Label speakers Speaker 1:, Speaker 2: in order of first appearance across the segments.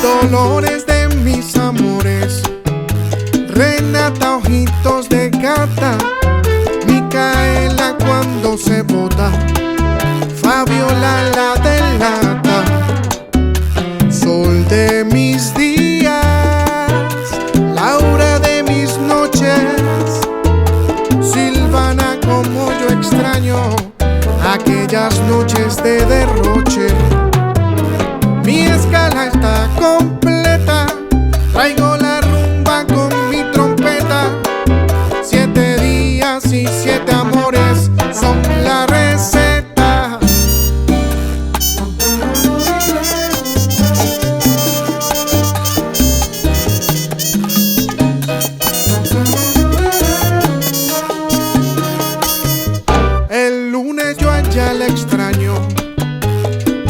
Speaker 1: Dolores de mis amores, Renata, ojitos de gata, Micaela cuando se bota, Fabiola la delata, Sol de mis días, Laura de mis noches, Silvana como yo extraño aquellas noches de derroche. Mi escala está completa, traigo la rumba con mi trompeta. 7 días y 7 amores son la receta. El lunes yo allá la extraño,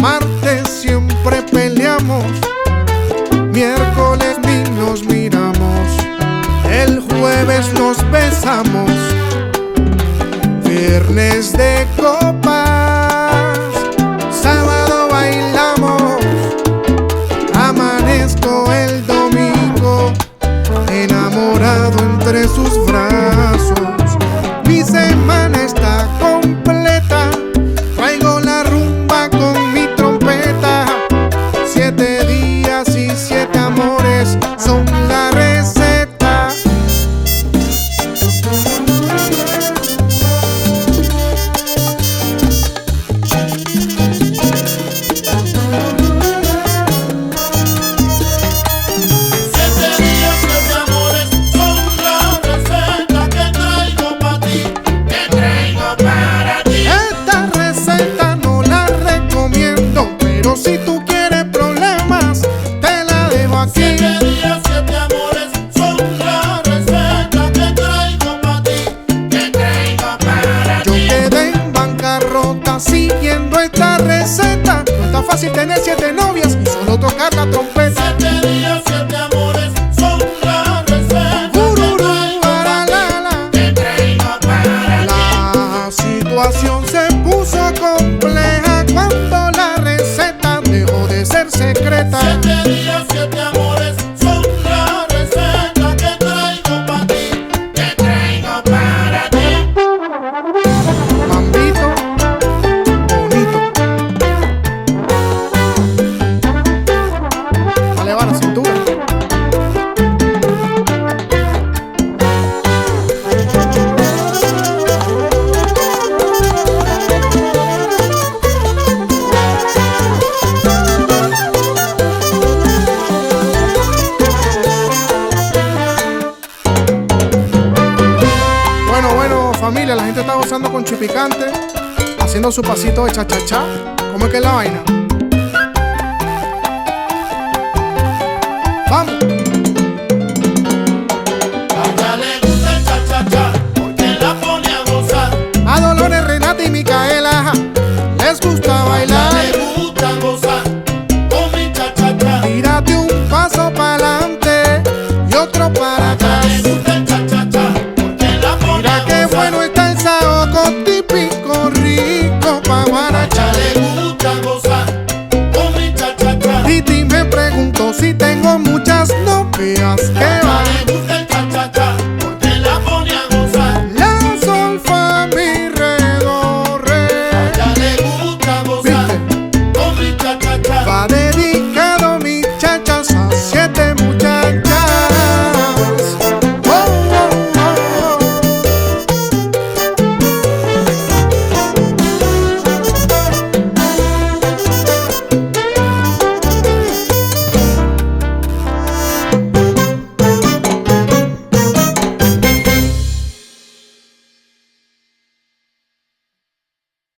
Speaker 1: martes siempre peleamos, miércoles ni nos miramos, el jueves nos besamos, viernes de copas, sábado bailamos, amanezco el domingo enamorado entre sus brazos. Mi semana está completa, traigo la rumba con mi trompeta. 7 días y 7 amores son la receta. Esta receta no la recomiendo, pero si tú quieres problemas, te la dejo aquí.
Speaker 2: 7 días, 7 amores son la receta que traigo para ti, que traigo para
Speaker 1: Yo
Speaker 2: ti.
Speaker 1: quedé en bancarrota siguiendo esta receta. No está fácil tener 7 novias y solo tocar la trompeta.
Speaker 2: 7 días, 7 amores son la receta que
Speaker 1: Ururú,
Speaker 2: traigo
Speaker 1: para la, la.
Speaker 2: que traigo para
Speaker 1: La situación se puso compleja cuando la receta dejó de ser secreta.
Speaker 2: 7 días, 7 amores son la receta que traigo para ti, que traigo para ti.
Speaker 1: Mambito bonito. Dale, va la cintura. Bueno, familia, la gente está gozando con chipicante, haciendo su pasito de cha-cha-cha. ¿Cómo es que es la vaina? ¡Vamos!
Speaker 2: A ella le gusta el cha-cha-cha porque la pone a gozar.
Speaker 1: A Dolores, Renata y Micaela les gusta bailar.
Speaker 2: Le gusta gozar con mi cha-cha-cha.
Speaker 1: Tírate un paso para adelante y otro para atrás.
Speaker 2: Le gusta el cha-cha-cha porque la pone a
Speaker 1: Mira qué
Speaker 2: gozar.
Speaker 1: bueno está el saoco típico, rico pa' guarachar.
Speaker 2: Le gusta gozar con mi cha-cha-cha.
Speaker 1: Titi me preguntó si tengo muchas novias. ¿Qué